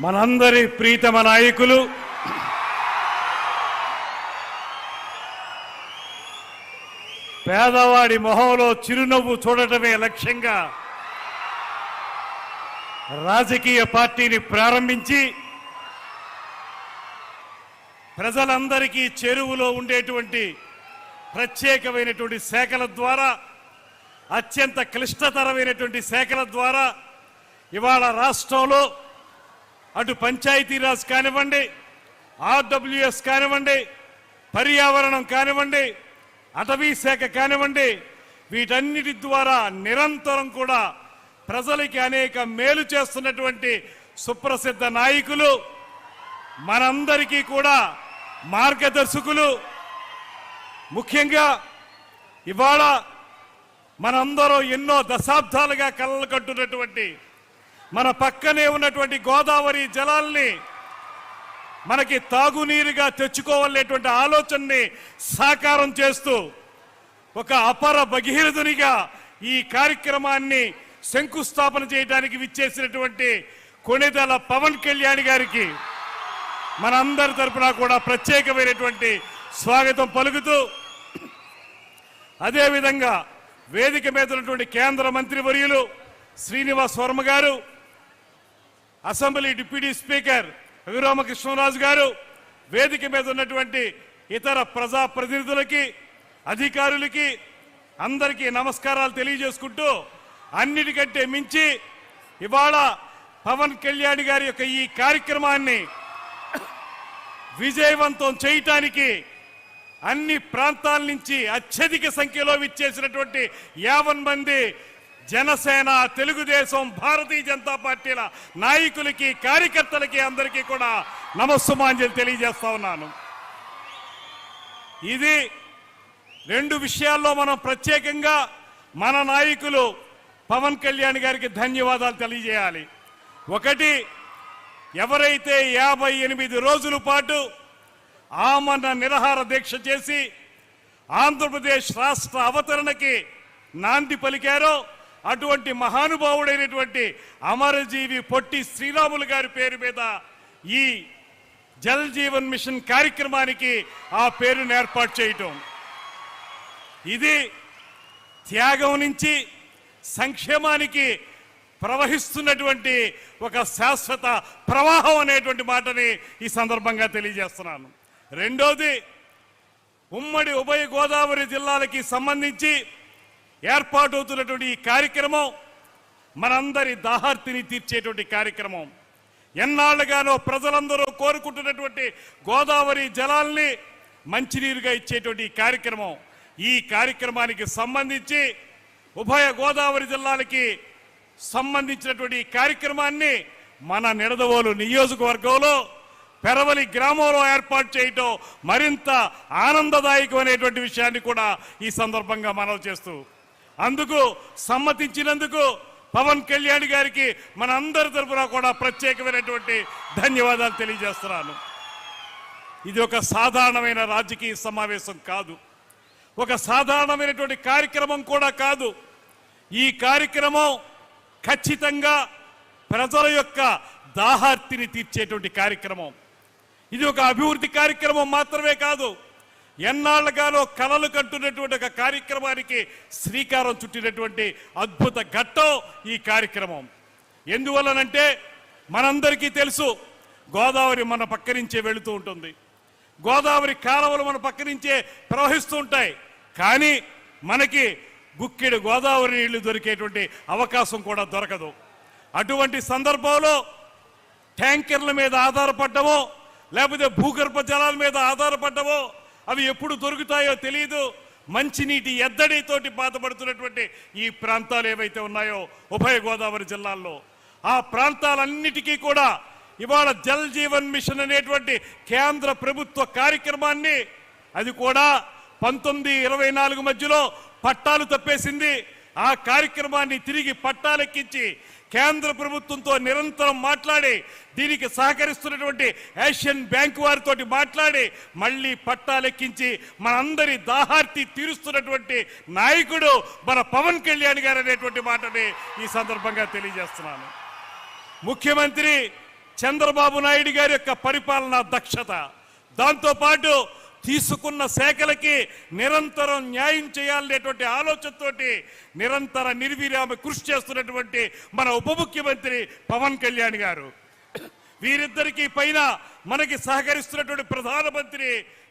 మనందరి ప్రీతమ నాయకులు పేదవాడి మొహంలో చిరునవ్వు చూడటమే లక్ష్యంగా రాజకీయ పార్టీని ప్రారంభించి ప్రజలందరికీ చెరువులో ఉండేటువంటి ప్రత్యేకమైనటువంటి శాఖల ద్వారా అత్యంత క్లిష్టతరమైనటువంటి శాఖల ద్వారా ఇవాళ రాష్ట్రంలో అటు పంచాయతీరాజ్ కానివ్వండి, ఆర్డబ్ల్యూఎస్ కానివ్వండి, పర్యావరణం కానివ్వండి, అటవీ శాఖ కానివ్వండి, వీటన్నిటి ద్వారా నిరంతరం కూడా ప్రజలకి అనేక మేలు చేస్తున్నటువంటి సుప్రసిద్ధ నాయకులు, మనందరికీ కూడా మార్గదర్శకులు. ముఖ్యంగా ఇవాళ మనందరూ ఎన్నో దశాబ్దాలుగా కలలు కట్టున్నటువంటి మన పక్కనే ఉన్నటువంటి గోదావరి జలాల్ని మనకి తాగునీరుగా తెచ్చుకోవాలనేటువంటి ఆలోచనని సాకారం చేస్తూ ఒక అపర భగీరథునిగా ఈ కార్యక్రమాన్ని శంకుస్థాపన చేయడానికి విచ్చేసినటువంటి కొణిదెల పవన్ కళ్యాణ్ గారికి మనందరి తరపున కూడా ప్రత్యేకమైనటువంటి స్వాగతం పలుకుతూ, అదేవిధంగా వేదిక మీద ఉన్నటువంటి కేంద్ర మంత్రివర్యులు శ్రీనివాస్ వర్మ గారు, అసెంబ్లీ డిప్యూటీ స్పీకర్ రఘురామకృష్ణరాజు గారు, వేదిక మీద ఉన్నటువంటి ఇతర ప్రజాప్రతినిధులకి, అధికారులకి అందరికీ నమస్కారాలు తెలియజేసుకుంటూ, అన్నిటికంటే మించి ఇవాళ పవన్ కళ్యాణ్ గారి యొక్క ఈ కార్యక్రమాన్ని విజయవంతం చేయటానికి అన్ని ప్రాంతాల నుంచి అత్యధిక సంఖ్యలో విచ్చేసినటువంటి 50 మంది జనసేన, తెలుగుదేశం, భారతీయ జనతా పార్టీల నాయకులకి, కార్యకర్తలకి అందరికీ కూడా నమస్సుమాంజలి తెలియజేస్తా ఉన్నాను. ఇది 2 విషయాల్లో మనం ప్రత్యేకంగా మన నాయకులు పవన్ కళ్యాణ్ గారికి ధన్యవాదాలు తెలియజేయాలి. ఒకటి, ఎవరైతే 58 రోజుల పాటు ఆమరణ నిరాహార దీక్ష చేసి ఆంధ్రప్రదేశ్ రాష్ట్ర అవతరణకి నాంది పలికారో అటువంటి మహానుభావుడైనటువంటి అమరజీవి పొట్టి శ్రీరాములు గారి పేరు మీద ఈ జల్ జీవన్ మిషన్ కార్యక్రమానికి ఆ పేరును ఏర్పాటు చేయటం, ఇది త్యాగం నుంచి సంక్షేమానికి ప్రవహిస్తున్నటువంటి ఒక శాశ్వత ప్రవాహం అనేటువంటి మాటని ఈ సందర్భంగా తెలియజేస్తున్నాను. రెండోది, ఉమ్మడి ఉభయ గోదావరి జిల్లాలకి సంబంధించి ఏర్పాటవుతున్నటువంటి ఈ కార్యక్రమం మనందరి దాహార్తిని తీర్చేటువంటి కార్యక్రమం. ఎన్నాళ్ళుగానో ప్రజలందరూ కోరుకుంటున్నటువంటి గోదావరి జలాల్ని మంచినీరుగా ఇచ్చేటువంటి కార్యక్రమం. ఈ కార్యక్రమానికి సంబంధించి ఉభయ గోదావరి జిల్లాలకి సంబంధించినటువంటి కార్యక్రమాన్ని మన నిడదవోలు నియోజకవర్గంలో పెరవలి గ్రామంలో ఏర్పాటు చేయటం మరింత ఆనందదాయకమైనటువంటి విషయాన్ని కూడా ఈ సందర్భంగా మనవి చేస్తూ, అందుకు సమ్మతించినందుకు పవన్ కళ్యాణ్ గారికి మన అందరి తరఫున కూడా ప్రత్యేకమైనటువంటి ధన్యవాదాలు తెలియజేస్తున్నాను. ఇది ఒక సాధారణమైన రాజకీయ సమావేశం కాదు, ఒక సాధారణమైనటువంటి కార్యక్రమం కూడా కాదు. ఈ కార్యక్రమం ఖచ్చితంగా ప్రజల యొక్క దాహార్తిని తీర్చేటువంటి కార్యక్రమం. ఇది ఒక అభివృద్ధి కార్యక్రమం మాత్రమే కాదు, ఎన్నాళ్ళగానో కలలు కంటున్నటువంటి ఒక కార్యక్రమానికి శ్రీకారం చుట్టినటువంటి అద్భుత ఘట్టం ఈ కార్యక్రమం. ఎందువల్లనంటే మనందరికీ తెలుసు, గోదావరి మన పక్క నుంచే వెళుతూ ఉంటుంది, గోదావరి కాలువలు మన పక్క నుంచే ప్రవహిస్తూ ఉంటాయి. కానీ మనకి గుక్కెడు గోదావరి నీళ్లు దొరికేటువంటి అవకాశం కూడా దొరకదు. అటువంటి సందర్భంలో ట్యాంకర్ల మీద ఆధారపడ్డమో లేకపోతే భూగర్భ జలాల మీద ఆధారపడ్డమో అవి ఎప్పుడు దొరుకుతాయో తెలియదు. మంచినీటి ఎద్దడితోటి బాధపడుతున్నటువంటి ఈ ప్రాంతాలు ఏవైతే ఉన్నాయో ఉభయ గోదావరి జిల్లాల్లో, ఆ ప్రాంతాలన్నిటికీ కూడా ఇవాళ జల్ జీవన్ మిషన్ అనేటువంటి కేంద్ర ప్రభుత్వ కార్యక్రమాన్ని, అది కూడా 1924 మధ్యలో పట్టాలు తప్పేసింది. ఆ కార్యక్రమాన్ని తిరిగి పట్టాలెక్కించి కేంద్ర ప్రభుత్వంతో నిరంతరం మాట్లాడి, దీనికి సహకరిస్తున్నటువంటి ఏషియన్ బ్యాంక్ వారితో మాట్లాడి మళ్ళీ పట్టాలెక్కించి మనందరి దాహార్తి తీరుస్తున్నటువంటి నాయకుడు మన పవన్ కళ్యాణ్ గారు అనేటువంటి మాటని ఈ సందర్భంగా తెలియజేస్తున్నాను. ముఖ్యమంత్రి చంద్రబాబు నాయుడు గారి యొక్క పరిపాలనా దక్షత, దాంతోపాటు తీసుకున్న శాఖలకి నిరంతరం న్యాయం చేయాలనేటువంటి ఆలోచనతోటి నిరంతర నిర్విరామ కృషి చేస్తున్నటువంటి మన ఉప ముఖ్యమంత్రి పవన్ కళ్యాణ్ గారు, వీరిద్దరికీ పైన మనకి సహకరిస్తున్నటువంటి ప్రధానమంత్రి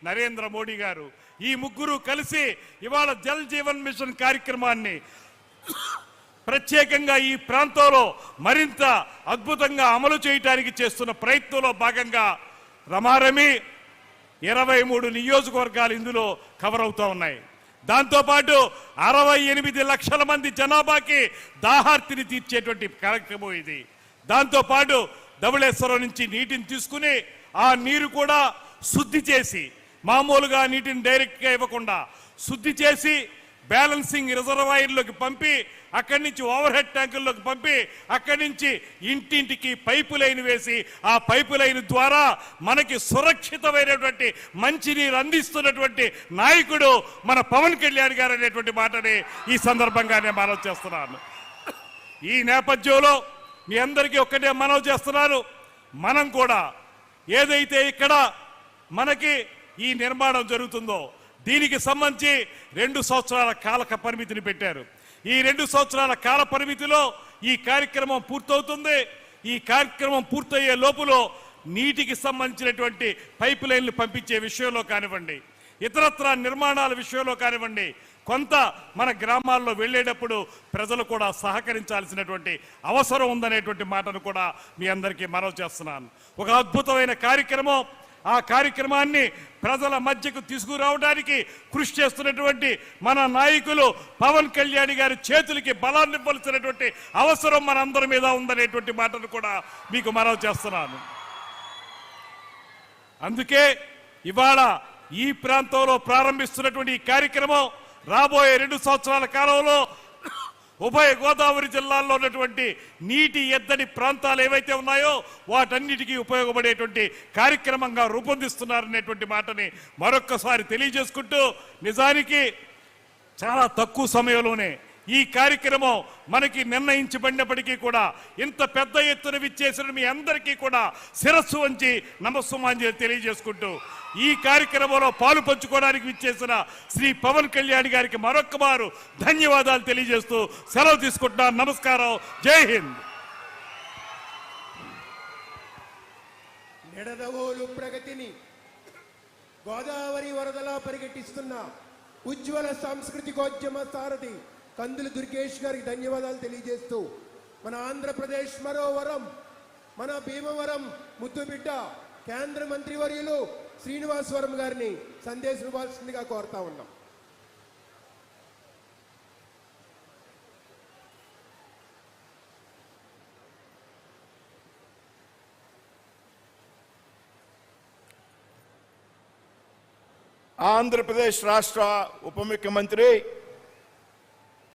నరేంద్ర మోడీ గారు, ఈ ముగ్గురు కలిసి ఇవాళ జల్ జీవన్ మిషన్ కార్యక్రమాన్ని ప్రత్యేకంగా ఈ ప్రాంతంలో మరింత అద్భుతంగా అమలు చేయడానికి చేస్తున్న ప్రయత్నంలో భాగంగా రమారమి 23 నియోజకవర్గాలు ఇందులో కవర్ అవుతూ ఉన్నాయి. దాంతోపాటు 68 లక్షల మంది జనాభాకి దాహార్తిని తీర్చేటువంటి కార్యక్రమం ఇది. దాంతోపాటు ధవళేశ్వరం నుంచి నీటిని తీసుకుని ఆ నీరు కూడా శుద్ధి చేసి, మామూలుగా నీటిని డైరెక్ట్గా ఇవ్వకుండా శుద్ధి చేసి బ్యాలెన్సింగ్ రిజర్వాయర్లోకి పంపి, అక్కడి నుంచి ఓవర్ హెడ్ ట్యాంకుల్లోకి పంపి, అక్కడి నుంచి ఇంటింటికి పైపు లైన్ వేసి, ఆ పైపు లైన్ ద్వారా మనకి సురక్షితమైనటువంటి మంచినీరు అందిస్తున్నటువంటి నాయకుడు మన పవన్ కళ్యాణ్ గారు అనేటువంటి మాటని ఈ సందర్భంగా నేను మనవి చేస్తున్నాను. ఈ నేపథ్యంలో మీ అందరికీ ఒక్కటే మనవి చేస్తున్నాను, మనం కూడా ఏదైతే ఇక్కడ మనకి ఈ నిర్మాణం జరుగుతుందో దీనికి సంబంధించి 2 సంవత్సరాల కాల పరిమితిని పెట్టారు. ఈ 2 సంవత్సరాల కాల పరిమితిలో ఈ కార్యక్రమం పూర్తవుతుంది. ఈ కార్యక్రమం పూర్తయ్యే లోపులో నీటికి సంబంధించినటువంటి పైపు లైన్లు పంపించే విషయంలో కానివ్వండి, ఇతరత్ర నిర్మాణాల విషయంలో కానివ్వండి, కొంత మన గ్రామాల్లో వెళ్ళేటప్పుడు ప్రజలు కూడా సహకరించాల్సినటువంటి అవసరం ఉందనేటువంటి మాటను కూడా మీ అందరికీ మనవి చేస్తున్నాను. ఒక అద్భుతమైన కార్యక్రమం. ఆ కార్యక్రమాన్ని ప్రజల మధ్యకు తీసుకురావడానికి కృషి చేస్తున్నటువంటి మన నాయకులు పవన్ కళ్యాణ్ గారి చేతులకి బలాన్ని ఇవ్వాల్సినటువంటి అవసరం మనందరి మీద ఉందనేటువంటి మాటను కూడా మీకు మనవి చేస్తున్నాను. అందుకే ఇవాళ ఈ ప్రాంతంలో ప్రారంభిస్తున్నటువంటి ఈ కార్యక్రమం రాబోయే 2 సంవత్సరాల కాలంలో ఉభయ గోదావరి జిల్లాల్లో ఉన్నటువంటి నీటి ఎద్దడి ప్రాంతాలు ఏవైతే ఉన్నాయో వాటన్నిటికీ ఉపయోగపడేటువంటి కార్యక్రమంగా రూపొందిస్తున్నారనేటువంటి మాటని మరొక్కసారి తెలియజేసుకుంటూ, నిజానికి చాలా తక్కువ సమయంలోనే ఈ కార్యక్రమం మనకి నిర్ణయించబడినప్పటికీ కూడా ఇంత పెద్ద ఎత్తున విచ్చేసిన మీ అందరికీ కూడా శిరస్సు వంచి నమస్సుమాంజలి తెలియజేసుకుంటూ, ఈ కార్యక్రమంలో పాలు పంచుకోవడానికి విచ్చేసిన శ్రీ పవన్ కళ్యాణ్ గారికి మరొక్క మారు ధన్యవాదాలు తెలియజేస్తూ సెలవు తీసుకుంటున్నాను. నమస్కారం. జై హింద్. నిడదవోలు ప్రగతిని గోదావరి వరదలా పరిగెట్టిస్తున్న ఉజ్వల సాంస్కృతికోద్యమ సారథి కందులు దుర్గేష్ గారికి ధన్యవాదాలు తెలియజేస్తూ, మన ఆంధ్రప్రదేశ్ మరో వరం, మన భీమవరం ముద్దుబిడ్డ కేంద్ర మంత్రివర్యులు శ్రీనివాసవరం గారిని సందేశం ఇవ్వాల్సిందిగా కోరుతా ఉన్నాం. ఆంధ్రప్రదేశ్ రాష్ట్ర ఉప ముఖ్యమంత్రి